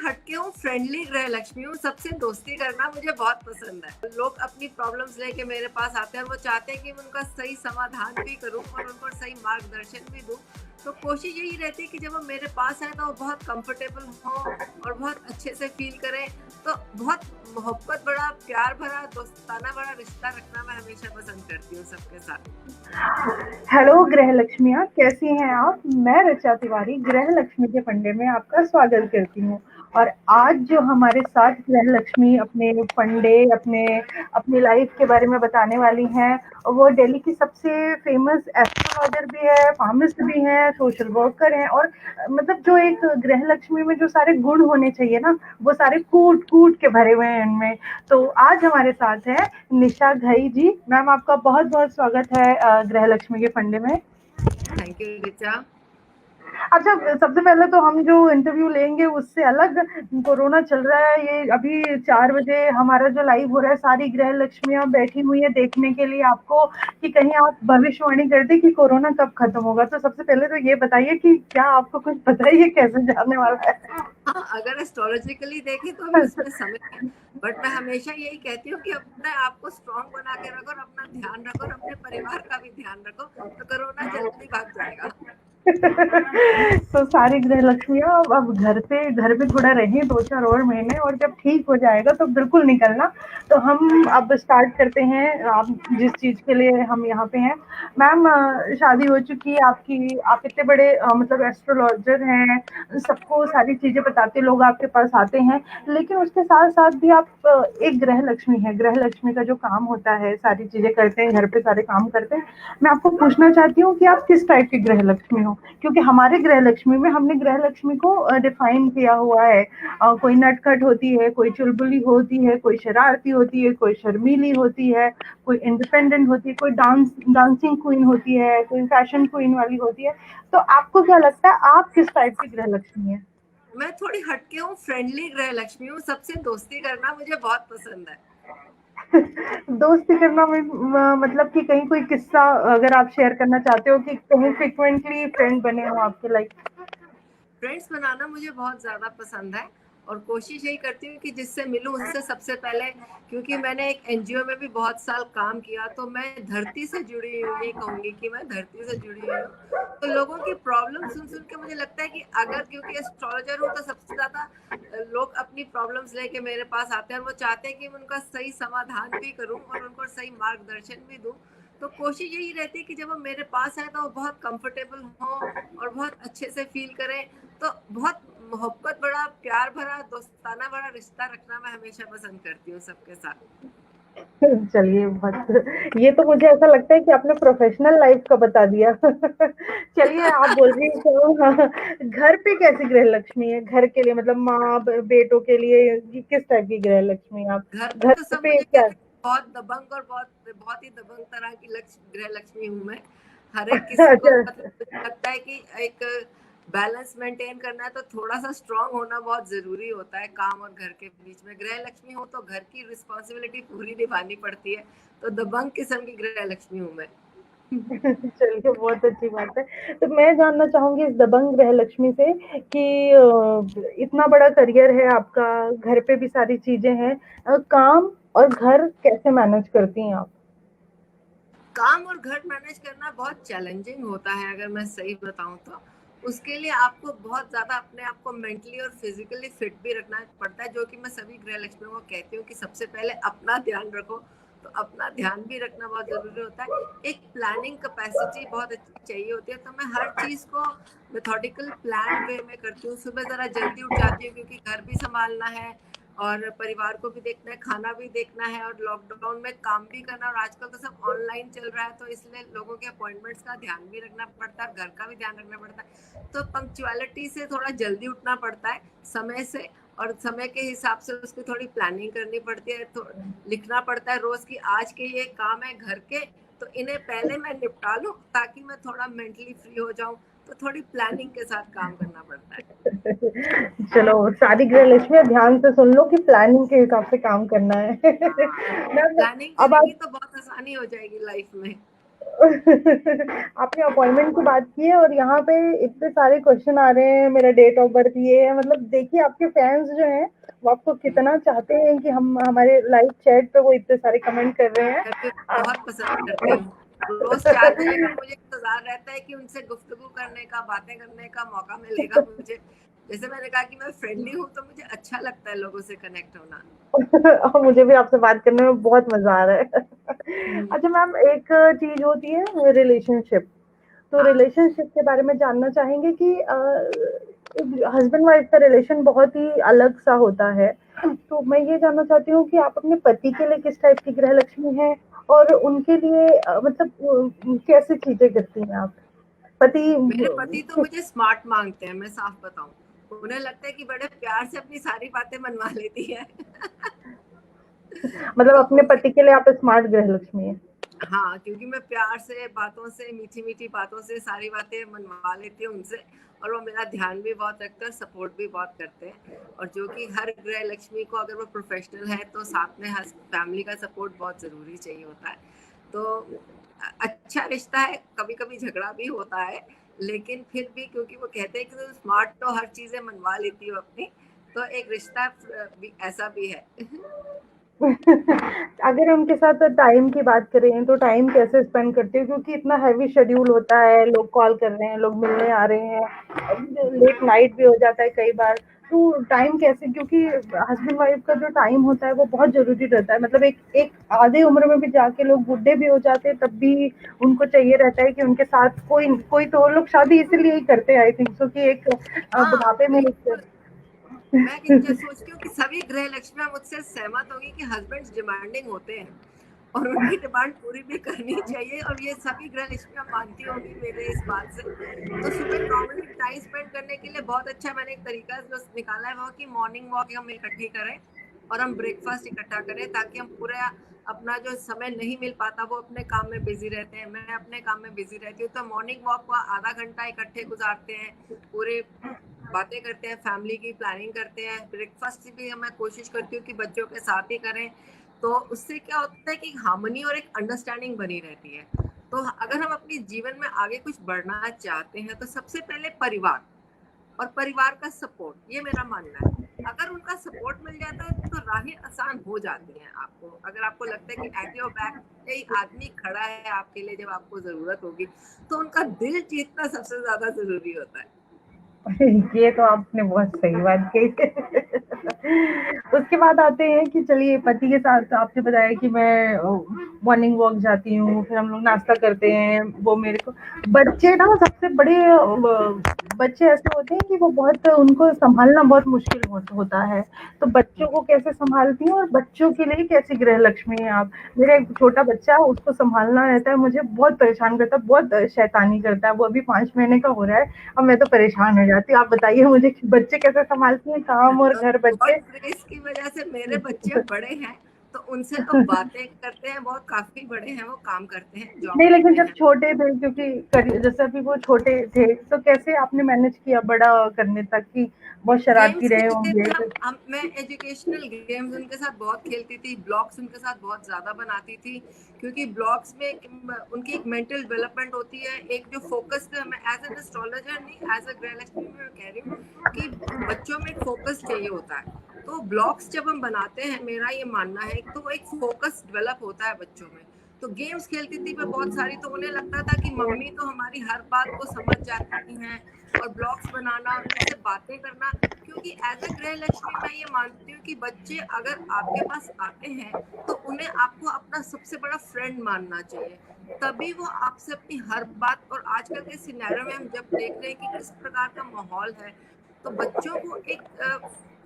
हटके हूँ, फ्रेंडली गृह लक्ष्मी हूँ, सबसे दोस्ती करना मुझे बहुत पसंद है। लोग अपनी प्रॉब्लम्स लेके मेरे पास आते हैं और वो चाहते हैं कि मैं उनका सही समाधान भी करूँ और उनको सही मार्गदर्शन भी दूँ। तो कोशिश यही रहती है कि जब वो मेरे पास आए तो वो बहुत कंफर्टेबल हों और बहुत अच्छे से फ़ील करें। तो बहुत मोहब्बत भरा, प्यार भरा, दोस्ताना भरा रिश्ता रखना मैं हमेशा पसंद करती हूँ सबके साथ। हेलो गृह लक्ष्मियाँ, कैसी हैं आप? मैं ऋचा तिवारी गृह लक्ष्मी के फंडे में आपका स्वागत करती हूँ। और आज जो हमारे साथ गृह लक्ष्मी अपने फंडे, अपनी लाइफ के बारे में बताने वाली हैं, वो दिल्ली की सबसे फेमस एस्ट्रोलॉजर भी है, फार्मिस्ट भी हैं, सोशल वर्कर हैं और मतलब जो एक गृह लक्ष्मी में जो सारे गुण होने चाहिए ना, वो सारे कूट कूट के भरे हुए हैं इनमें। तो आज हमारे साथ है निशा घई जी। मैम, आपका बहुत बहुत स्वागत है गृह लक्ष्मी के फंडे में। Thank you Richa. अच्छा, सबसे पहले तो हम जो इंटरव्यू लेंगे उससे अलग कोरोना चल रहा है। ये अभी 4 बजे हमारा जो लाइव हो रहा है, सारी गृह लक्ष्मियां बैठी हुई है देखने के लिए आपको कि कहीं आप भविष्यवाणी कर दें कि कोरोना कब खत्म होगा। तो सबसे पहले तो ये बताइए कि क्या आपको कुछ पता है ये कैसे जाने वाला है? हाँ, अगर एस्ट्रोलॉजिकली देखें तो अभी उसमें समय है। बट मैं हमेशा यही कहती हूँ कि अपने आप को स्ट्रांग बना के रखो और अपना ध्यान रखो और अपने परिवार का भी ध्यान रखो, तो कोरोना जल्दी भाग जाएगा। तो सारी गृह लक्ष्मियां अब घर पे थोड़ा रहें 2-4 और महीने, और जब ठीक हो जाएगा तो बिल्कुल निकलना। तो हम अब स्टार्ट करते हैं, आप जिस चीज के लिए हम यहाँ पे हैं। मैम, शादी हो चुकी है आपकी, आप इतने बड़े मतलब एस्ट्रोलॉजर हैं, सबको सारी चीजें बताते लोग आपके पास आते हैं, लेकिन उसके साथ साथ भी आप एक गृह लक्ष्मी है। गृह लक्ष्मी का जो काम होता है, सारी चीजें करते हैं, घर पे सारे काम करते हैं। मैं आपको पूछना चाहती हूँ कि आप किस टाइप की गृह लक्ष्मी हो, क्योंकि हमारे गृह लक्ष्मी में हमने गृह लक्ष्मी को डिफाइन किया हुआ है। कोई नटखट होती है, कोई चुलबुली होती है, कोई शरारती होती है, कोई शर्मीली होती है, कोई इंडिपेंडेंट होती है, कोई डांसिंग क्वीन होती है, कोई फैशन क्वीन वाली होती है। तो आपको क्या लगता है, आप किस टाइप की गृह लक्ष्मी है? मैं थोड़ी हटके हूँ, फ्रेंडली गृह लक्ष्मी हूँ, सबसे दोस्ती करना मुझे बहुत पसंद है। दोस्ती करना में मतलब कि कहीं कोई किस्सा अगर आप शेयर करना चाहते हो कि कहीं फ्रिक्वेंटली फ्रेंड बने हो आपके लाइक। फ्रेंड्स बनाना मुझे बहुत ज़्यादा पसंद है और कोशिश यही करती हूँ कि जिससे मिलूँ उनसे सबसे पहले, क्योंकि मैंने एक एनजीओ में भी बहुत साल काम किया, तो मैं धरती से जुड़ी हुई हूँ, ये कहूँगी कि मैं धरती से जुड़ी हुई हूँ। तो लोगों की प्रॉब्लम सुन सुन के मुझे लगता है कि अगर, क्योंकि एस्ट्रोलॉजर हूँ तो सबसे ज़्यादा लोग अपनी प्रॉब्लम्स लेके मेरे पास आते हैं और वो चाहते हैं कि मैं उनका सही समाधान भी करूँ और उनको सही मार्गदर्शन भी दूँ। तो कोशिश यही रहती है कि जब वो मेरे पास आए तो वो बहुत कंफर्टेबल हों और बहुत अच्छे से फील करें। तो बहुत मोहब्बत भरा, प्यार भरा, दोस्ताना भरा रिश्ता रखना मैं हमेशा पसंद करती हूँ सबके साथ। चलिए, बहुत ये तो मुझे ऐसा लगता है कि आपने प्रोफेशनल लाइफ का बता दिया। चलिए, आप बोल रही हैं तो हाँ, घर पे कैसी गृह लक्ष्मी है? घर के लिए मतलब माँ बेटों के लिए किस टाइप की गृह लक्ष्मी है आप? घर पे घर तो सब पे मुझे क्या? कहते हैं बहुत दबंग और बहुत बहुत ही दबंग तरह की गृह लक्ष्मी हूँ मैं। हर एक किसी को, अच्छा। मतलब मुझे लगता है कि एक बैलेंस मेंटेन करना है तो थोड़ा सा स्ट्रांग होना बहुत जरूरी होता है काम और घर के बीच में। गृह लक्ष्मी हो तो घर की रिस्पॉन्सिबिलिटी पूरी निभानी पड़ती है, तो दबंग किस्म की गृह लक्ष्मी हूँ मैं। चलिए, बहुत अच्छी बात है। तो मैं जानना चाहूंगी इस दबंग गृह लक्ष्मी से कि इतना बड़ा करियर है आपका, घर पे भी सारी चीजें हैं, काम और घर कैसे मैनेज करती हैं आप? काम और घर मैनेज करना बहुत चैलेंजिंग होता है, अगर मैं सही बताऊं तो। उसके लिए आपको बहुत ज्यादा अपने आप को मेंटली और फिजिकली फिट भी रखना पड़ता है, जो कि मैं सभी गृह लक्ष्मियों को कहती हूँ कि सबसे पहले अपना ध्यान रखो। तो अपना ध्यान भी रखना बहुत जरूरी होता है। एक प्लानिंग कैपेसिटी बहुत अच्छी चाहिए होती है, तो मैं हर चीज को मेथोडिकल प्लान वे में करती हूँ। सुबह जरा जल्दी उठ जाती हूँ क्योंकि घर भी संभालना है और परिवार को भी देखना है, खाना भी देखना है और लॉकडाउन में काम भी करना, और आजकल तो सब ऑनलाइन चल रहा है, तो इसलिए लोगों के अपॉइंटमेंट्स का ध्यान भी रखना पड़ता है, घर का भी ध्यान रखना पड़ता है। तो पंक्चुअलिटी से थोड़ा जल्दी उठना पड़ता है, समय से, और समय के हिसाब से उसकी थोड़ी प्लानिंग करनी पड़ती है। तो लिखना पड़ता है रोज की आज के ये काम है घर के, तो इन्हें पहले मैं निपटा लूं ताकि मैं थोड़ा मेंटली फ्री हो जाऊं। तो थोड़ी प्लानिंग के साथ काम करना पड़ता है। चलो, सारी गृह लक्ष्मी ध्यान से सुन लो कि प्लानिंग के हिसाब से काम करना है। हाँ, मैम, प्लानिंग अब करेंगी आप तो बहुत आसानी हो जाएगी लाइफ में। आपने अपॉइंटमेंट की बात की है और यहाँ पे इतने सारे क्वेश्चन आ रहे हैं, मेरा डेट ऑफ बर्थ ये है, मतलब देखिए आपके फैंस जो हैं वो आपको कितना चाहते हैं कि हम हमारे लाइव चैट पे वो इतने सारे कमेंट कर रहे हैं। मैं भी बहुत पसंद करती हूँ। रोज 4 बजे का मुझे इंतजार रहता है कि उनसे गुफ्तगू करने का, बातें करने का मौका मिलेगा मुझे। जैसे मैंने कहा कि मैं फ्रेंडली हूँ, तो मुझे अच्छा लगता है लोगों से कनेक्ट होना। और मुझे भी आपसे बात करने में बहुत मजा आ रहा है। हम्म, अच्छा मैम, एक चीज होती है रिलेशनशिप, तो हाँ, रिलेशनशिप के बारे में जानना चाहेंगे कि हस्बैंड वाइफ का रिलेशन बहुत ही अलग सा होता है, तो मैं ये जानना चाहती हूँ कि आप अपने पति के लिए किस टाइप की गृह लक्ष्मी हैं और उनके लिए मतलब कैसे चीजें करती हैं आप पति मेरे पति तो मुझे स्मार्ट मांगते हैं, मैं साफ बताऊं। उन्हें लगता है कि बड़े प्यार से अपनी सारी बातें मनवा लेती है। मतलब तो अपने पति के लिए आप स्मार्ट गृह लक्ष्मी हैं। हाँ, क्योंकि मैं प्यार से, बातों से, मीठी-मीठी बातों से सारी बातें मनवा लेती हूँ उनसे, और वो मेरा ध्यान भी बहुत रखते हैं और सपोर्ट भी बहुत करते हैं। और जो कि हर गृह लक्ष्मी को, अगर वो प्रोफेशनल है, तो साथ में हस फैमिली का सपोर्ट बहुत ज़रूरी चाहिए होता है। तो अच्छा रिश्ता है, कभी-कभी झगड़ा भी होता है, लेकिन फिर भी क्योंकि वो कहते हैं कि तुम स्मार्ट हो, हर चीज़ें मनवा लेती हो अपनी, तो एक रिश्ता भी ऐसा भी है। अगर उनके साथ टाइम की बात करें तो टाइम कैसे स्पेंड करते हो, क्योंकि इतना हैवी शेड्यूल होता है, लोग कॉल कर रहे हैं, लोग मिलने आ रहे हैं, लेट नाइट भी हो जाता है कई बार, तो टाइम कैसे, क्योंकि हस्बैंड वाइफ का जो टाइम होता है वो बहुत जरूरी रहता है, मतलब एक एक आधे उम्र में भी जाके लोग बुढ़े भी हो जाते हैं तब भी उनको चाहिए रहता है कि उनके साथ कोई कोई, तो वो लोग शादी इसीलिए ही करते हैं आई थिंक सो कि एक हाँ, बुढ़ापे में एक बिल्कुल। मैं ये सोचती हूँ कि सभी गृह लक्ष्मियां मुझसे सहमत होगी कि हस्बैंड्स डिमांडिंग होते हैं, और उनकी डिमांड पूरी भी करनी चाहिए, और ये सभी गृह लक्ष्मियां मानती होंगी मेरे इस बात से। तो सुबह नॉर्मली टाइम स्पेंड करने के लिए बहुत अच्छा मैंने एक तरीका जो निकाला है, वो कि मॉर्निंग वॉक हम इकट्ठी करें और हम ब्रेकफास्ट इकट्ठा करें, ताकि हम पूरा अपना जो समय नहीं मिल पाता, वो अपने काम में बिजी रहते हैं, मैं अपने काम में बिजी रहती हूँ, तो मॉर्निंग वॉक को आधा घंटा इकट्ठे गुजारते हैं, पूरे बातें करते हैं, फैमिली की प्लानिंग करते हैं। ब्रेकफास्ट भी मैं कोशिश करती हूँ कि बच्चों के साथ ही करें, तो उससे क्या होता है कि हार्मनी और एक अंडरस्टैंडिंग बनी रहती है। तो अगर हम अपने जीवन में आगे कुछ बढ़ना चाहते हैं, तो सबसे पहले परिवार और परिवार का सपोर्ट, ये मेरा मानना है। अगर उनका सपोर्ट मिल जाता है, तो राहें आसान हो जाती हैं आपको। अगर आपको लगता है कि एट योर बैक कोई आदमी खड़ा है आपके लिए जब आपको जरूरत होगी, तो उनका दिल जीतना सबसे ज्यादा जरूरी होता है। ये तो आपने बहुत सही बात कही। उसके बाद आते हैं कि चलिए पति के साथ आपने बताया कि मैं मॉर्निंग वॉक जाती हूँ, फिर हम लोग नाश्ता करते हैं, वो मेरे को बच्चे ना सबसे बड़े बच्चे ऐसे होते हैं कि वो बहुत उनको संभालना बहुत मुश्किल होता है, तो बच्चों को कैसे संभालती हैं और बच्चों के लिए कैसी गृह लक्ष्मी हैं आप। मेरा एक छोटा बच्चा है, उसको संभालना रहता है, मुझे बहुत परेशान करता है, बहुत शैतानी करता है, वो अभी 5 महीने का हो रहा है, अब मैं तो परेशान हो जाती हूँ। आप बताइए मुझे कि बच्चे कैसे संभालती हैं, काम और घर गॉड बच्चे। ग्रेस की वजह से मेरे बच्चे बड़े हैं, तो उनसे तो बातें करते हैं, बहुत काफी बड़े हैं, वो काम करते हैं, जॉब नहीं, लेकिन करते जब हैं। छोटे थे, क्योंकि जैसे अभी वो छोटे थे, तो कैसे आपने मैनेज किया बड़ा करने तक कि बहुत शरारती गेम्स रहे खेलते होंगे। थे हम मैं एजुकेशनल गेम्स उनके साथ बहुत खेलती थी, ब्लॉग्स उनके साथ बहुत ज्यादा बनाती थी, क्योंकि ब्लॉग्स में उनकी एक मेंटल डेवलपमेंट होती है, एक जो फोकस, मैं एज एन एस्ट्रोलॉजर नहीं, एज अ गृह लक्ष्मी में कह रही हूँ कि बच्चों में एक फोकस चाहिए होता है। तो ब्लॉग्स जब हम बनाते हैं, मेरा ये मानना है, तो एक फोकस डेवलप होता है बच्चों में। तो गेम्स खेलती थी मैं बहुत सारी, तो उन्हें लगता था कि मम्मी तो हमारी हर बात को समझ जाती हैं, और ब्लॉग्स बनाना और उनसे बातें करना, क्योंकि एज अ गृह लक्ष्मी मैं ये मानती हूँ कि बच्चे अगर आपके पास आते हैं, तो उन्हें आपको अपना सबसे बड़ा फ्रेंड मानना चाहिए, तभी वो आपसे अपनी हर बात। और आजकल के सिनेरियो में हम जब देख रहे हैं कि किस प्रकार का माहौल है, तो बच्चों को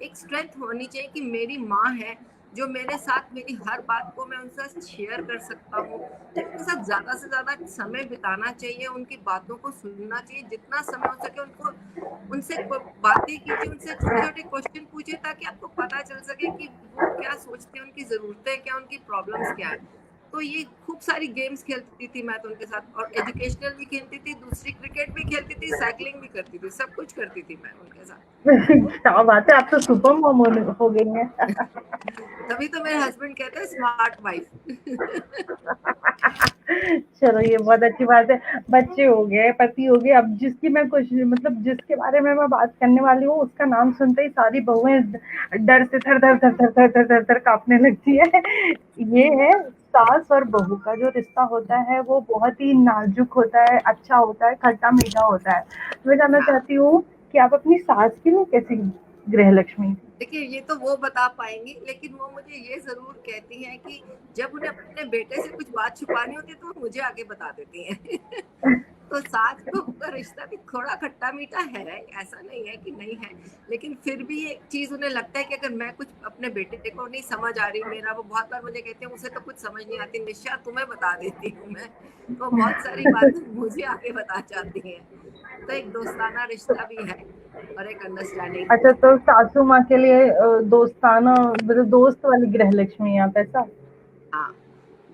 एक स्ट्रेंथ होनी चाहिए कि मेरी माँ है, जो मेरे साथ मेरी हर बात को मैं उनके साथ शेयर कर सकता हूँ। तो उनके साथ ज्यादा से ज्यादा समय बिताना चाहिए, उनकी बातों को सुनना चाहिए, जितना समय हो सके उनको उनसे बातें कीजिए, उनसे छोटे-छोटे क्वेश्चन पूछिए, ताकि आपको पता चल सके कि वो क्या सोचते हैं, उनकी ज़रूरतें क्या, उनकी प्रॉब्लम्स क्या है। तो ये खूब सारी गेम्स खेलती थी मैं तो उनके साथ, और एजुकेशनल भी खेलती थी, दूसरी क्रिकेट भी खेलती थी, साइकिलिंग भी करती थी, सब कुछ करती थी मैं उनके साथ। क्या बात है, आप तो सुपर मॉम हो गई हैं। तभी तो मेरे हस्बैंड कहते हैं स्मार्ट वाइफ। चलो ये बहुत अच्छी बात है। बच्चे हो गए, पति हो गए, अब जिसकी मैं कुछ मतलब जिसके बारे में मैं बात करने वाली हूँ उसका नाम सुनते ही सारी बहुएँ डर से थर-थर काँपने लगती है। ये है सास और बहू का जो रिश्ता होता है वो बहुत ही नाजुक होता है, अच्छा होता है, खट्टा-मीठा होता है। तो मैं जानना हाँ, चाहती हूँ कि आप अपनी सास के लिए कैसी गृहलक्ष्मी थी? देखिए ये तो वो बता पाएंगी, लेकिन वो मुझे ये जरूर कहती हैं कि जब उन्हें अपने बेटे से कुछ बात छुपानी होती है तो वो मुझे आगे बता देती हैं। तो सास बहू का रिश्ता भी थोड़ा खट्टा मीठा है, ऐसा नहीं है कि नहीं है, लेकिन फिर भी एक चीज उन्हें लगता है कि अगर मैं कुछ अपने बेटे को नहीं समझ आ रही, मेरा वो बहुत बार मुझे कहते हैं उसे तो कुछ समझ नहीं आती निशा, तुम्हें बता देती हूँ मैं। तो बहुत सारी बातें मुझे आगे बता जाती हैं। तो एक दोस्ताना रिश्ता भी है और एक अंडरस्टैंडिंग भी अच्छा, है। तो सासू माँ के लिए दोस्ताना मतलब दोस्त वाली गृहलक्ष्मी आप ऐसा? हाँ,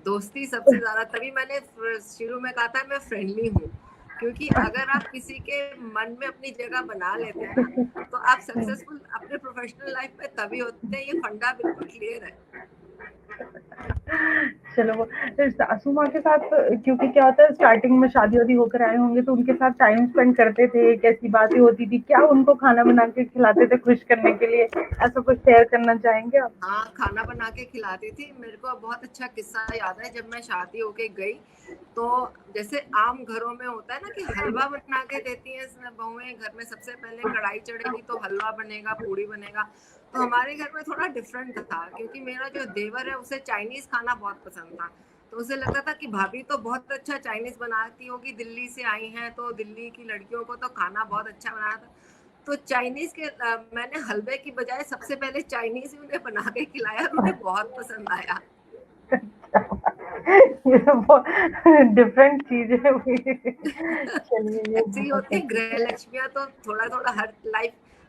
दोस्ती सबसे ज्यादा, तभी मैंने शुरू में कहा था मैं फ्रेंडली हूँ, क्योंकि अगर आप किसी के मन में अपनी जगह बना लेते हैं ना, तो आप सक्सेसफुल अपने प्रोफेशनल लाइफ में तभी होते हैं। ये फंडा बिल्कुल क्लियर है। चलो वो फिर सासू माँ के साथ क्योंकि क्या होता है स्टार्टिंग में शादी-वादी होकर आए होंगे तो उनके साथ टाइम स्पेंड करते थे, कैसी बातें होती थी? क्या उनको खाना बना के खिलाते थे खुश करने के लिए? ऐसा कुछ शेयर करना चाहेंगे आप? हाँ, खाना बना के खिलाती थी। मेरे को बहुत अच्छा किस्सा याद है, जब मैं शादी होके गई तो जैसे आम घरों में होता है ना कि हलवा बना के देती हैं बहुएं, घर में सबसे पहले कढ़ाई चढ़ेगी तो हलवा बनेगा, पूड़ी बनेगा। तो हमारे घर में थोड़ा डिफरेंट था, क्योंकि मेरा जो देवर है उसे चाइनीज खाना बहुत पसंद था। तो उसे लगता था कि भाभी तो बहुत अच्छा चाइनीज बनाती होगी, दिल्ली से आई हैं तो दिल्ली की लड़कियों को तो खाना बहुत अच्छा बनाना था। तो चाइनीज के मैंने हलवे की बजाय सबसे पहले चाइनीज ही उन्हें बना के खिलाया और उन्हें बहुत पसंद आया। ये तो बहुत डिफरेंट चीज़ है। चलिए ये ऐसे ही बहुत होते हैं अच्छी गृह लक्ष्मियां, तो थोड़ा थोड़ा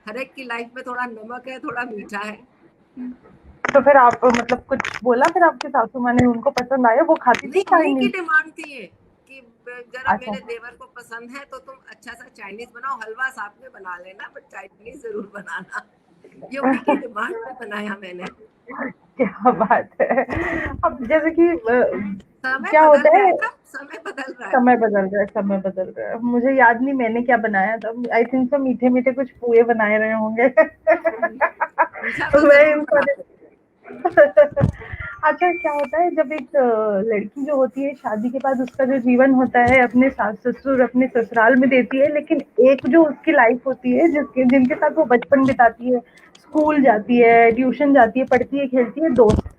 हर एक की लाइफ में थोड़ा नमक है, थोड़ा मीठा है। तो फिर आप मतलब कुछ बोला फिर आपकी सासू माँ ने उनको पसंद आया? वो खाती थी नहीं, उन्हीं की चाइनीज़? डिमांड थी ये कि जरा अच्छा। मेरे देवर को पसंद है तो तुम अच्छा सा चाइनीज बनाओ, हलवा साथ में बना लेना बट चाइनीज जरूर बनाना। ये उन्हीं की डिमांड पे बनाया मैंने। क्या बात है। अब जैसे कि समय क्या बदल होता रहा है है ना, समय बदल रहा है। समय बदल रहा है, समय बदल रहा है। मुझे याद नहीं मैंने क्या बनाया था। आई थिंक सो मीठे-मीठे कुछ पुए बनाए रहे होंगे। मीठा तो मैं जरूर इन बना। सारे अच्छा क्या होता है जब एक लड़की जो होती है शादी के बाद उसका जो जीवन होता है अपने सास ससुर अपने ससुराल में देती है, लेकिन एक जो उसकी लाइफ होती है जिसके जिनके साथ वो बचपन बिताती है, स्कूल जाती है, ट्यूशन जाती है, पढ़ती है, खेलती है, दोस्त।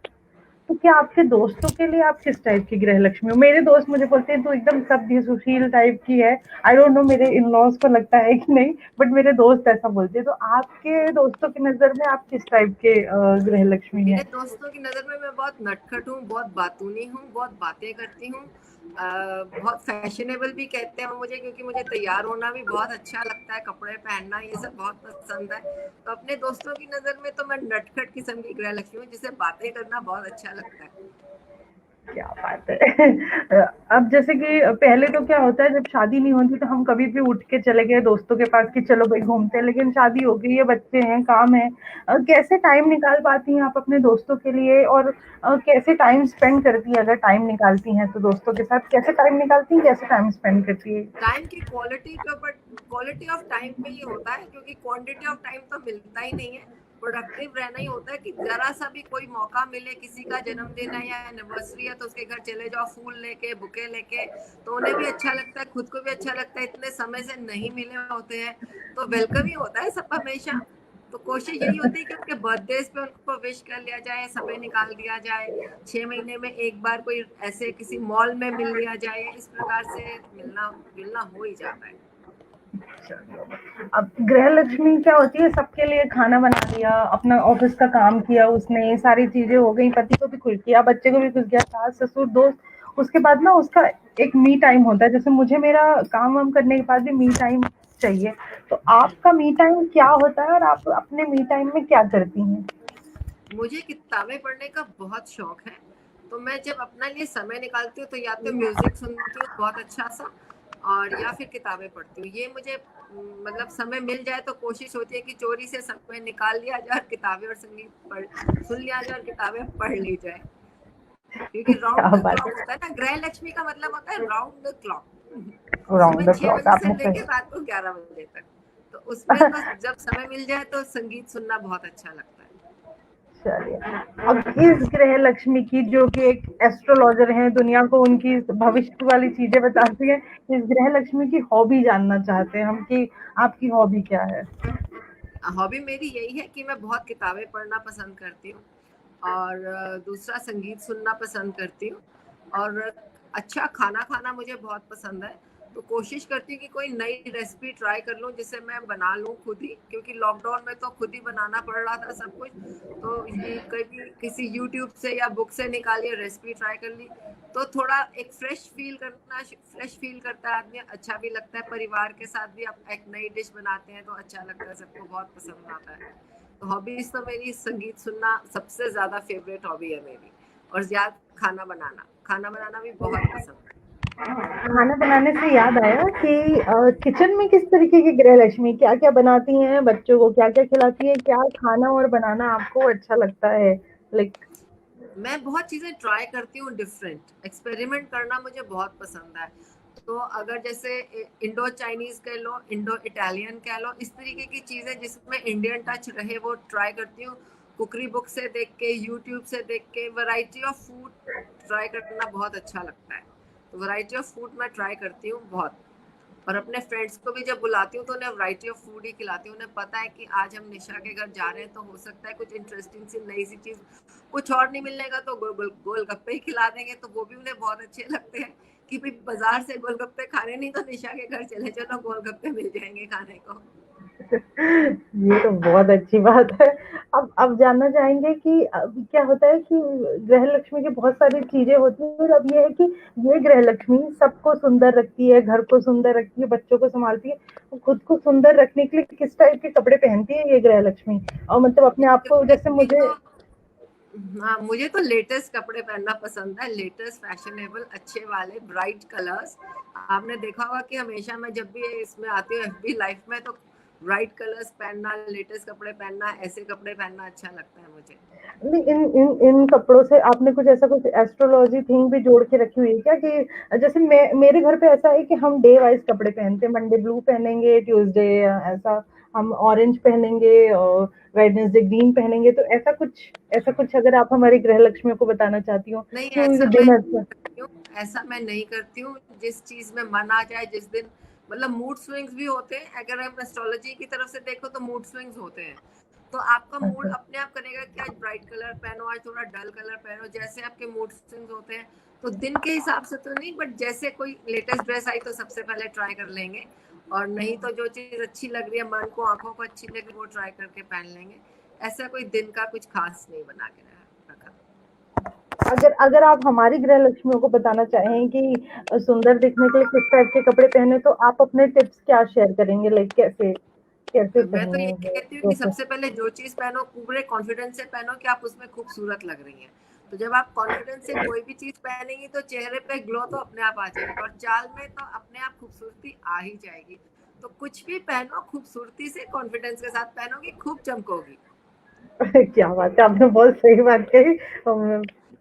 तो क्या आपके दोस्तों के लिए आप किस टाइप की गृहलक्ष्मी हो? मेरे दोस्त मुझे बोलते हैं तू एकदम सभ्य सुशील टाइप की है। आई डोंट नो मेरे इन लॉज को लगता है कि नहीं, बट मेरे दोस्त ऐसा बोलते हैं। तो आपके दोस्तों की नजर में आप किस टाइप के गृहलक्ष्मी मेरे हैं? दोस्तों की नजर में मैं बहुत नटखट हूँ, बहुत बातूनी हूँ, बहुत बातें करती हूँ। बहुत फैशनेबल भी कहते हैं वो मुझे, क्योंकि मुझे तैयार होना भी बहुत अच्छा लगता है, कपड़े पहनना ये सब बहुत पसंद है। तो अपने दोस्तों की नजर में तो मैं नटखट किस्म की गृहलक्ष्मी हूँ, जिसे बातें करना बहुत अच्छा लगता है। क्या बात है। अब जैसे कि पहले तो क्या होता है जब शादी नहीं होती तो हम कभी भी उठ के चले गए दोस्तों के पास कि चलो भाई घूमते हैं, लेकिन शादी हो गई है, बच्चे हैं, काम है। कैसे टाइम निकाल पाती हैं आप अपने दोस्तों के लिए और कैसे टाइम स्पेंड करती हैं अगर टाइम निकालती हैं तो दोस्तों के साथ कैसे टाइम निकालती हैं, कैसे टाइम स्पेंड करती है? टाइम की क्वालिटी के ऊपर, क्वालिटी ऑफ टाइम पे ही होता है, क्योंकि क्वांटिटी ऑफ टाइम तो मिलता ही नहीं है। प्रोडक्टिव रहना ही होता है कि जरा सा भी कोई मौका मिले, किसी का जन्मदिन है या एनिवर्सरी है तो उसके घर चले जाओ, फूल लेके, बुके लेके, तो उन्हें भी अच्छा लगता है, खुद को भी अच्छा लगता है। इतने समय से नहीं मिले होते हैं तो वेलकम ही होता है सब हमेशा। तो कोशिश यही होती है कि उनके बर्थडेज पे उनको विश कर लिया जाए, समय निकाल दिया जाए, 6 महीने में एक बार कोई ऐसे किसी मॉल में मिल लिया जाए, इस प्रकार से मिलना जुलना हो ही जाता है। अब गृहलक्ष्मी क्या होती है सबके लिए खाना बना दिया, अपना ऑफिस का काम किया उसने, सारी चीजें हो गई, पति को भी खुश किया, बच्चे को भी खुश किया, सास ससुर दोस्त। उसके बाद ना उसका एक मी टाइम होता है, जैसे मुझे मेरा काम वाम करने के बाद भी मी टाइम चाहिए। तो आपका मी टाइम क्या होता है और आप अपने मी टाइम में क्या करती हैं? मुझे किताबें पढ़ने का बहुत शौक है। तो मैं जब अपने लिए समय निकालती हूँ तो या तो म्यूजिक सुनती हूँ बहुत अच्छा सा, और या फिर किताबें पढ़ती हूँ। ये मुझे मतलब समय मिल जाए तो कोशिश होती है कि चोरी से समय निकाल लिया जाए और किताबें और संगीत पढ़ सुन लिया जाए और किताबें पढ़ ली जाए। क्योंकि राउंड क्या द बात क्लॉक होता है ना, गृह लक्ष्मी का मतलब होता है राउंड द क्लॉक, है, सुबह राउंड द 6 क्लॉक बजे से आपने लेके सही। रात को 11 बजे तक। तो उसमें तो जब समय मिल जाए तो संगीत सुनना बहुत अच्छा लगता है। चलिए, अब इस ग्रह लक्ष्मी की, जो कि एक एस्ट्रोलॉजर हैं, दुनिया को उनकी भविष्य वाली चीजें बताती है, इस ग्रह लक्ष्मी की हॉबी जानना चाहते हैं हम कि आपकी हॉबी क्या है? हॉबी मेरी यही है कि मैं बहुत किताबें पढ़ना पसंद करती हूँ, और दूसरा संगीत सुनना पसंद करती हूँ, और अच्छा खाना खाना मुझे बहुत पसंद है। तो कोशिश करती हूँ कि कोई नई रेसिपी ट्राई कर लूँ जिसे मैं बना लूँ खुद ही, क्योंकि लॉकडाउन में तो खुद ही बनाना पड़ रहा था सब कुछ। तो ये कभी किसी यूट्यूब से या बुक से निकाली रेसिपी ट्राई कर ली, तो थोड़ा एक फ्रेश फील करता है आदमी, अच्छा भी लगता है। परिवार के साथ भी आप एक नई डिश बनाते हैं तो अच्छा लगता है, सबको बहुत पसंद आता है। तो हॉबीज तो मेरी संगीत सुनना सबसे ज्यादा फेवरेट हॉबी है मेरी, और ज्यादा खाना बनाना भी बहुत पसंद है। खाना बनाने से याद आया कि किचन में किस तरीके की गृह लक्ष्मी क्या क्या बनाती हैं, बच्चों को क्या क्या खिलाती है, क्या खाना और बनाना आपको अच्छा लगता है, लाइक? मैं बहुत चीजें ट्राई करती हूँ, डिफरेंट एक्सपेरिमेंट करना मुझे बहुत पसंद है। तो अगर जैसे इंडो चाइनीज कह लो, इंडो इटालियन कह लो, इस तरीके की चीजें जिसमें इंडियन टच रहे वो ट्राई करती हूँ। कुकरी बुक से देख के, यूट्यूब से देख के वैरायटी ऑफ फूड ट्राई करना बहुत अच्छा लगता है। तो वैरायटी ऑफ फूड मैं ट्राई करती हूँ बहुत। और अपने फ्रेंड्स को भी जब बुलाती हूँ तो उन्हें वैरायटी ऑफ फूड ही खिलाती हूँ। उन्हें पता है कि आज हम निशा के घर जा रहे हैं तो हो सकता है कुछ इंटरेस्टिंग सी नई सी चीज, कुछ और नहीं मिलने का तो गोलगप्पे ही खिला देंगे, तो वो भी उन्हें बहुत अच्छे लगते हैं कि भाई बाजार से गोलगप्पे खाने नहीं तो निशा के घर चले चलो, गोलगप्पे मिल जाएंगे खाने को। ये तो बहुत अच्छी बात है। अब जानना चाहेंगे कि अब क्या होता है कि ग्रह लक्ष्मी की बहुत सारी चीजें होती हैं, और अब ये है कि ये ग्रह लक्ष्मी सबको सुंदर रखती है, घर को सुंदर रखती है, बच्चों को संभालती है। तो खुद को सुंदर रखने के लिए किस टाइप के कपड़े पहनती है ये ग्रह लक्ष्मी? और मतलब अपने आप को, जैसे डेफिनेटली मुझे। तो हाँ, मुझे तो लेटेस्ट कपड़े पहनना पसंद है, लेटेस्ट फैशनेबल अच्छे वाले ब्राइट कलर्स। आपने देखा होगा कि हमेशा मैं जब भी इसमें आती हूँ एफबी लाइफ में, तो ब्राइट कलर्स पहनना, लेटेस्ट कपड़े पहनना, ऐसे कपड़े पहनना अच्छा लगता है मुझे। नहीं, इन इन इन कपड़ों से आपने कुछ ऐसा, कुछ एस्ट्रोलॉजी थिंग भी जोड़ के रखी हुई है क्या? कि जैसे मेरे घर पे ऐसा है कि हम डे वाइज कपड़े पहनते हैं, मंडे ब्लू पहनेंगे, ट्यूसडे ऐसा हम ऑरेंज पहनेंगे, और वेडनेसडे ग्रीन पहनेंगे। तो ऐसा कुछ अगर आप हमारी गृह लक्ष्मी को बताना चाहती हो नहीं, कि उनके दिन अच्छा। ऐसा मैं नहीं करती हूँ। जिस चीज में मन आ जाए, जिस दिन, मतलब मूड स्विंग्स भी होते हैं। अगर हम एस्ट्रोलॉजी की तरफ से देखो तो मूड स्विंग्स होते हैं, तो आपका मूड अच्छा। अपने आप करेगा कि आज ब्राइट कलर पहनो, आज थोड़ा डल कलर पहनो, जैसे आपके मूड स्विंग्स होते हैं। तो दिन के हिसाब से तो नहीं, बट जैसे कोई लेटेस्ट ड्रेस आई तो सबसे पहले ट्राई कर लेंगे, और नहीं तो जो चीज अच्छी लग रही है, मन को, आंखों को अच्छी लग रही है, वो ट्राई करके पहन लेंगे। ऐसा कोई दिन का कुछ खास नहीं बना के रखा। अगर अगर आप हमारी गृह लक्ष्मियों को बताना चाहें कि सुंदर दिखने के लिए किस टाइप के कपड़े पहने, तो आप अपने टिप्स क्या शेयर करेंगे, लाइक कैसे कैसे मैं तो ये पहने कहती हूँ कि कैसे? सबसे पहले जो चीज पहनो पूरे कॉन्फिडेंस से पहनो कि आप उसमें खूबसूरत लग रही हैं। तो जब आप कॉन्फिडेंस से कोई भी चीज पहनेंगी तो चेहरे पे ग्लो तो अपने आप आ जाएगा, और चाल में तो अपने आप खूबसूरती आ ही जाएगी। तो कुछ भी पहनो खूबसूरती से, कॉन्फिडेंस के साथ पहनोगी, खूब चमकोगी। क्या बात है, आपने बहुत सही बात कही।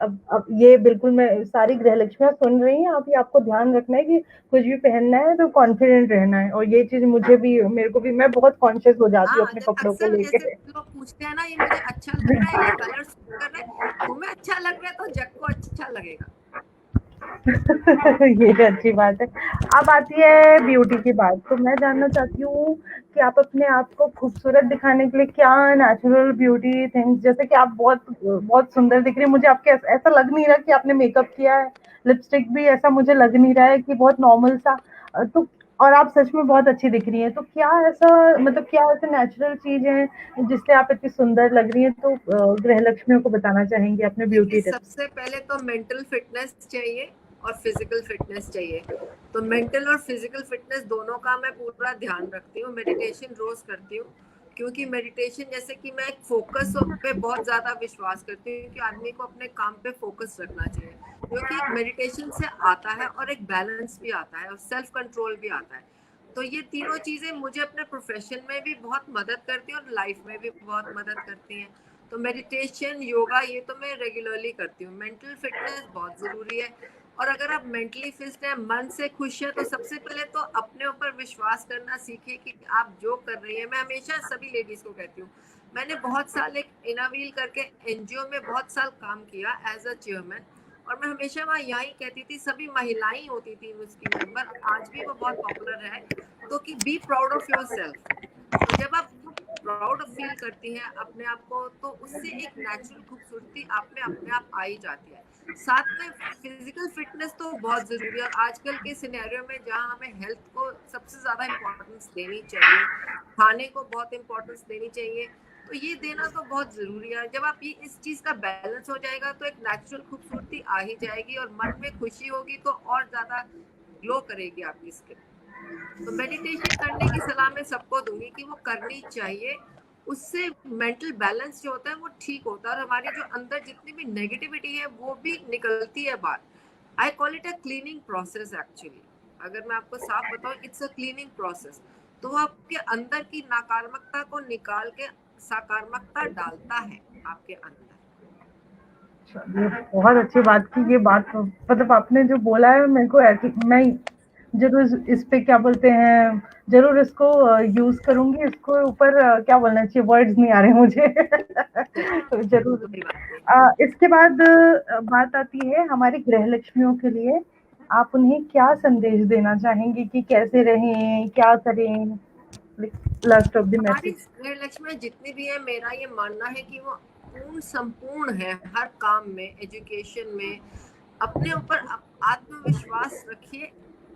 अब ये बिल्कुल, मैं सारी गृह लक्ष्मियां सुन रही हैं, आप ये आपको ध्यान रखना है कि कुछ भी पहनना है तो कॉन्फिडेंट रहना है। और ये चीज मुझे भी, मेरे को भी, मैं बहुत कॉन्शियस हो जाती हूँ हाँ, अपने अगर कपड़ों को अक्सर जैसे लेके। लोग पूछते हैं ना, ये मुझे अच्छा लग रहा है, ये कलर सूट कर रहा है, तुम्हें अच्छा लग रहा है तो जग को अच्छा लगेगा। ये अच्छी बात है। अब आती है ब्यूटी की बात, तो मैं जानना चाहती हूँ कि आप अपने आप को खूबसूरत दिखाने के लिए क्या नेचुरल ब्यूटी थिंग्स, जैसे कि आप बहुत बहुत सुंदर दिख रही है, मुझे आपके ऐसा लग नहीं रहा कि आपने मेकअप किया है, लिपस्टिक भी ऐसा मुझे लग नहीं रहा है, कि बहुत नॉर्मल सा। तो और आप सच में बहुत अच्छी दिख रही हैं, तो क्या ऐसा, मतलब क्या ऐसे नेचुरल चीज है जिससे आप इतनी सुंदर लग रही हैं? तो गृह लक्ष्मियों को बताना चाहेंगे अपने देखिए, ब्यूटी टिप्स। सबसे पहले तो मेंटल फिटनेस चाहिए और फिजिकल फिटनेस चाहिए। तो मेंटल और फिजिकल फिटनेस दोनों का मैं पूरा ध्यान रखती हूँ, मेडिटेशन रोज करती हूँ। क्योंकि मेडिटेशन, जैसे कि मैं फोकस पे बहुत ज्यादा विश्वास करती हूँ कि आदमी को अपने काम पे फोकस रखना चाहिए, क्योंकि एक मेडिटेशन से आता है और एक बैलेंस भी आता है और सेल्फ कंट्रोल भी आता है। तो ये तीनों चीजें मुझे अपने प्रोफेशन में भी बहुत मदद करती हैं और लाइफ में भी बहुत मदद करती हैं। तो मेडिटेशन, योगा ये तो मैं रेगुलरली करती हूँ। मेंटल फिटनेस बहुत जरूरी है, और अगर आप मेंटली फिट हैं, मन से खुश है, तो सबसे पहले तो अपने ऊपर विश्वास करना सीखिए कि आप जो कर रही हैं। मैं हमेशा सभी लेडीज को कहती हूँ, मैंने बहुत साल एक इनावील करके एनजीओ में बहुत साल काम किया एज अ चेयरमैन, और मैं हमेशा वहाँ यही कहती थी, सभी महिलाएं होती थी उसकी मेंबर, आज भी वो बहुत पॉपुलर है, तो कि be proud of your self. तो जब आप प्राउड फील करती हैं अपने आप को, तो उससे एक नेचुरल खूबसूरती आप में अपने आप आ ही जाती है। साथ में फिजिकल फिटनेस तो बहुत जरूरी है, और आजकल के सिनेरियो में जहाँ हमें हेल्थ को सबसे ज्यादा इम्पोर्टेंस देनी चाहिए, खाने को बहुत इम्पोर्टेंस देनी चाहिए, तो ये देना तो बहुत जरूरी है। जब आप ये इस चीज का बैलेंस हो जाएगा, तो एक नेचुरल खूबसूरती आ ही जाएगी, और मन में खुशी होगी तो और ज्यादा ग्लो करेगी आपकी स्किन। तो मेडिटेशन करने की सलाह मैं सबको दूंगी कि वो करनी चाहिए। उससे मेंटल बैलेंस जो होता है वो ठीक होता है, और हमारी जो अंदर जितनी भी नेगेटिविटी है वो भी निकलती है बाहर। I call it a cleaning process actually. अगर मैं आपको साफ बताऊं, इट्स अ क्लीनिंग प्रोसेस। तो वो आपके अंदर की नकारात्मकता को निकाल के सकारात्मकता डालता है आपके अंदर। ये बहुत अच्छी बात की। ये बात मतलब आपने जो बोला है मेरे को है कि मैं जरूर इस पे क्या बोलते हैं, जरूर इसको यूज करूंगी। इसको ऊपर क्या बोलना चाहिए, वर्ड्स नहीं आ रहे मुझे। तो जरूर। कोई बात नहीं। इसके बाद बात आती है हमारी गृह लक्ष्मियों के लिए। आप उन्हें क्या संदेश देना चाहेंगे कि कैसे रहें, क्या करें, लास्ट ऑफ द हमारी मैसेज। गृह लक्ष्मी जितनी भी है, मेरा ये मानना है कि वो पूर्ण संपूर्ण है हर काम में, एजुकेशन में। अपने ऊपर आत्मविश्वास रखिए,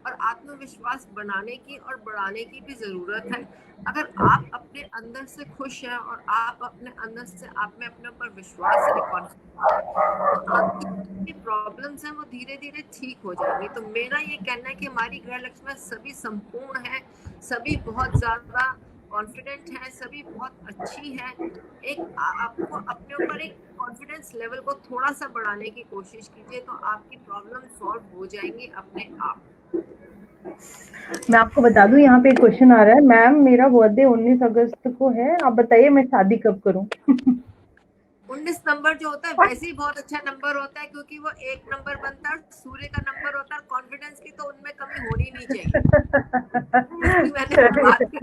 और आत्मविश्वास बनाने की और बढ़ाने की भी जरूरत है। अगर आप अपने अंदर से खुश हैं, और आप अपने अंदर से आप में अपने ऊपर विश्वास है, कॉन्फिडेंस है, तो आपकी जितनी प्रॉब्लम्स हैं वो धीरे धीरे ठीक हो जाएंगी। तो मेरा ये कहना है कि हमारी गृह लक्ष्मी सभी संपूर्ण है, सभी बहुत ज्यादा कॉन्फिडेंट है, सभी बहुत अच्छी है। एक आपको अपने ऊपर एक कॉन्फिडेंस लेवल को थोड़ा सा बढ़ाने की कोशिश कीजिए, तो आपकी प्रॉब्लम सॉल्व हो जाएंगी अपने आप। मैं आपको बता दूं, यहाँ पे एक क्वेश्चन आ रहा है, मैम मेरा बर्थडे 19 अगस्त को है, आप बताइए मैं शादी कब करूं। 19 नंबर जो होता है वैसे ही बहुत अच्छा नंबर होता है, क्योंकि वो एक नंबर बनता है, सूर्य का नंबर होता है, कॉन्फिडेंस की तो उनमें कमी होनी नहीं चाहिए, जिसकी मैंने बात की।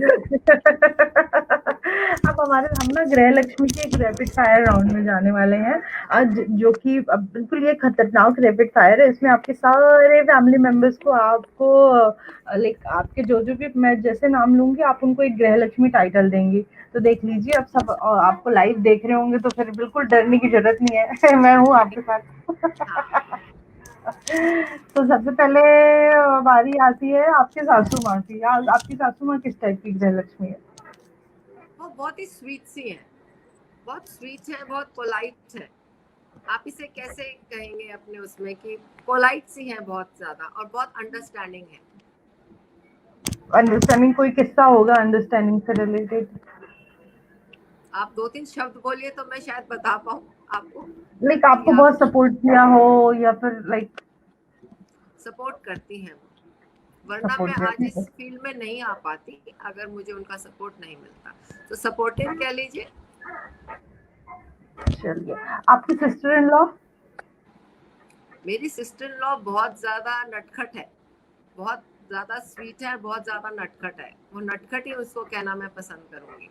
अब हम ना गृह लक्ष्मी के एक रैपिड फायर राउंड में जाने वाले हैं आज, जो कि अब बिल्कुल ये खतरनाक रैपिड फायर है। इसमें आपके सारे फैमिली मेंबर्स को, आपको लाइक आपके जो जो भी मैं जैसे नाम लूंगी, आप उनको एक गृह लक्ष्मी टाइटल देंगी। तो देख लीजिए, अब सब आपको लाइव देख रहे होंगे, तो फिर बिल्कुल डरने की जरूरत नहीं है। मैं हूँ आपके हाँ, साथ। तो सबसे पहले बारी आती है आपके सासू माँ की। आपकी सासू माँ किस टाइप की गृह लक्ष्मी है? वो बहुत ही स्वीट सी है, बहुत स्वीट है, बहुत पोलाइट है। आप इसे कैसे कहेंगे अपने उसमें कि पोलाइट सी है बहुत ज्यादा, और बहुत अंडरस्टैंडिंग है। अंडरस्टैंडिंग, कोई किस्सा होगा अंडरस्टैंडिंग से रिलेटेड? आप 2-3 शब्द बोलिए तो मैं शायद बता पाऊँ आपको, लाइक आपको या बहुत सपोर्ट किया हो, या फिर लाइक सपोर्ट करती हैं वो, वरना मैं सपोर्ट आज इस करती फील्ड में नहीं आ पाती अगर मुझे उनका सपोर्ट नहीं मिलता। तो सपोर्टिव कह लीजिए। है? चलिए, आपकी सिस्टर इन लॉ? मेरी सिस्टर इन लॉ बहुत ज्यादा नटखट है, बहुत ज्यादा स्वीट है, बहुत ज्यादा नटखट है। वो नटखट ही उसको कहना मैं पसंद करूंगी।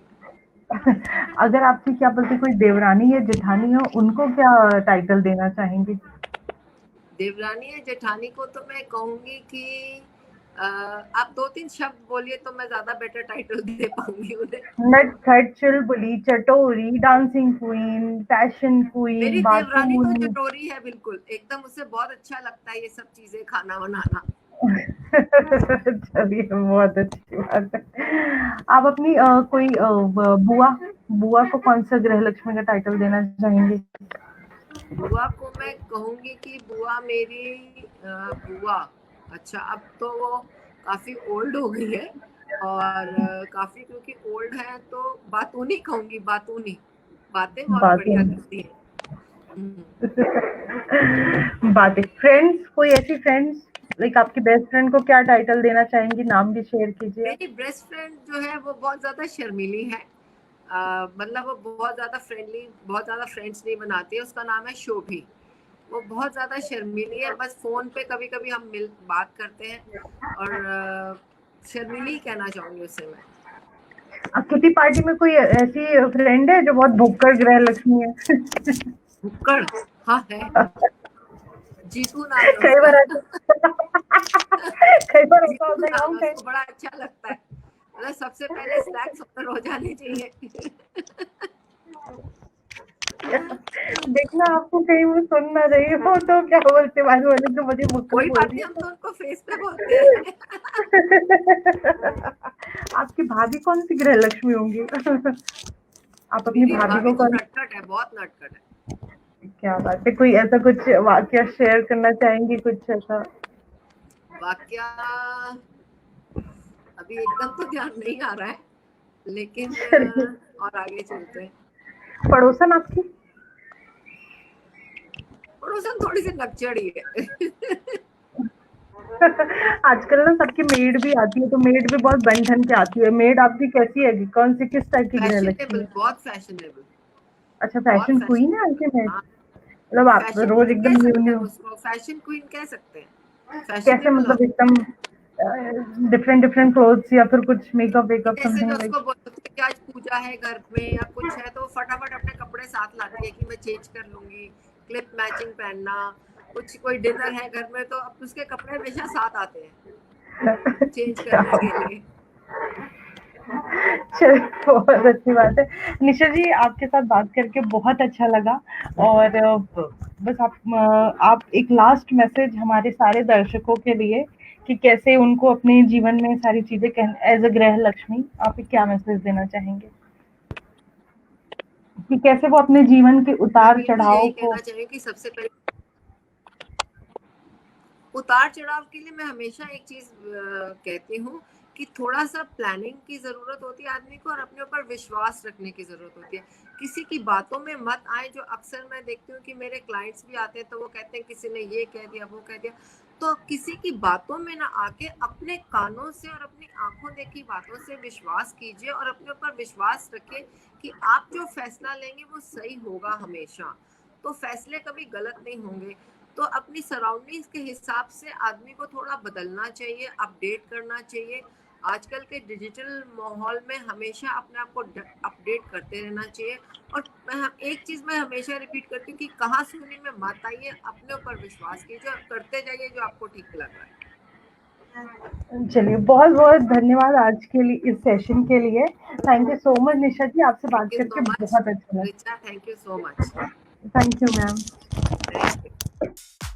अगर आपकी क्या बोलते कोई देवरानी या जेठानी हो, उनको क्या टाइटल देना चाहेंगे? देवरानी या जेठानी को तो मैं कहूंगी कि आप 2-3 शब्द बोलिए तो मैं ज्यादा बेटर टाइटल दे पाऊंगी उन्हें। नटखट, चुलबुली, चटोरी, डांसिंग क्वीन, फैशन क्वीन, मेरी देवरानी तो बातून। चटोरी है बिल्कुल एकदम, उसे बहुत अच्छा लगता है ये सब चीजें खाना बनाना। चलिए, बहुत अच्छी बात है। आप अपनी कोई बुआ बुआ को कौन सा गृह लक्ष्मी का टाइटल देना चाहेंगे? बुआ को मैं कहूंगी कि बुआ मेरी बुआ, अच्छा अब तो वो काफी ओल्ड हो गई है, और काफी क्योंकि ओल्ड है तो बातूनी कहूंगी, बातूनी, बातें बहुत बढ़िया बातें। करती है। बातें। फ्रेंड्स, कोई ऐसी फ्रेंड्स, लाइक आपकी बेस्ट फ्रेंड को क्या टाइटल देना चाहेंगी? नाम भी शेयर कीजिए आप। मेरी बेस्ट फ्रेंड जो है वो बहुत ज्यादा शर्मीली है, मतलब वो बहुत ज्यादा फ्रेंडली, बहुत ज्यादा फ्रेंड्स नहीं बनाती है। उसका नाम है शोभी। वो बहुत ज्यादा शर्मीली है, बस फोन पे कभी कभी हम मिल बात करते हैं, और शर्मीली ही कहना चाहूंगी उसे मैं। किटी पार्टी में कोई ऐसी फ्रेंड है जो बहुत भुक्कड़ गृह लक्ष्मी है? भुक्कड़? हाँ है, जीतू नाम है कई बार उसका। कई बार ऐसा जीतू होता है कि नाम हम है, उसको बड़ा अच्छा लगता है, मतलब सबसे पहले स्नैक्स ओपन हो जाने चाहिए। देखना आपको कहीं वो सुन ना रही हो तो क्या बोलते बाजू वाले तो मुझे भुक्कड़ कोई बोल बात नहीं, दिया। हम तो उनको फेस पे बोलते हैं। आपकी भाभी कौन सी गृह लक्ष्मी होंगी? आप अपनी मेरी भाभी भाभी को तो कौन, नटखट है, बहुत नटखट है। क्या बात है, कोई ऐसा कुछ वाकया शेयर करना चाहेंगी, कुछ ऐसा? वाकया अभी एकदम तो ध्यान नहीं आ रहा है, लेकिन चलिए, और आगे चलते हैं। पड़ोसन आपकी? पड़ोसन थोड़ी सी नकचड़ी है। आजकल ना सबकी मेड भी आती है, तो मेड भी बहुत बन ठन के आती है। मेड आपकी कैसी है, कौन सी, किस टाइप की गृह लक्ष्मी फैशनेबल, है? बहुत फैशनेबल, अच्छा, बहुत फैशन क्वीन है आपकी फैशनेबल। मेड? हाँ, मतलब आप फैशन रोज क्वीन कह एकदम न्यू सकते हैं न्यू, उसको, फैशन क्वीन कह सकते हैं, कैसे फैशनेबल मतलब होती एकदम डिफरेंट डिफरेंट क्लोथ्स या फिर कुछ मेकअप है। वेकअप जैसे मैं समथिंग लाइक? उसको बोलती हूँ कि आज पूजा है घर में या कुछ है, तो फटाफट अपने कपड़े साथ लाती है कि मैं चेंज कर लूंगी, क्लिप मैचिंग पहनना। कुछ कोई डिनर है घर में, तो अब उसके कपड़े हमेशा साथ आते हैं चेंज करने के लिए। चलिए, बहुत अच्छी बात है। निशा जी, आपके साथ बात करके बहुत अच्छा लगा। और बस आप एक लास्ट मैसेज हमारे सारे दर्शकों के लिए, कि कैसे उनको अपने जीवन में सारी चीजें एज अ गृह लक्ष्मी आप एक क्या मैसेज देना चाहेंगे, कि कैसे वो अपने जीवन के मैं उतार बिल्कुल चढ़ाव यही को। कहना चाहूंगी कि सबसे पहले उतार चढ़ाव के लिए मैं हमेशा एक चीज कहती हूँ कि थोड़ा सा प्लानिंग की जरूरत होती है आदमी को, और अपने ऊपर विश्वास रखने की जरूरत होती है। किसी की बातों में मत आए। जो अक्सर मैं देखती हूँ कि मेरे क्लाइंट्स भी आते हैं तो वो कहते हैं किसी ने ये कह दिया, वो कह दिया। तो किसी की बातों में ना आके अपने कानों से और अपनी आंखों देखी बातों से विश्वास कीजिए, और अपने ऊपर विश्वास रखिए कि आप जो फैसला लेंगे वो सही होगा हमेशा। तो फैसले कभी गलत नहीं होंगे। तो अपनी सराउंडिंग्स के हिसाब से आदमी को थोड़ा बदलना चाहिए, अपडेट करना चाहिए। आजकल के डिजिटल माहौल में हमेशा अपने आप को अपडेट करते रहना चाहिए। और मैं एक चीज मैं हमेशा रिपीट करती हूँ कि कहाँ सुनी में मत आइए, अपने ऊपर विश्वास कीजिए और करते जाइए जो आपको ठीक लग रहा है। चलिए, बहुत बहुत धन्यवाद आज के लिए, इस सेशन के लिए। थैंक यू सो मच निशा जी, आपसे बात थैंक यू करके सो मच बहुत अच्छा लगा। Richa, thank you so much. Thank you ma'am. Thank you.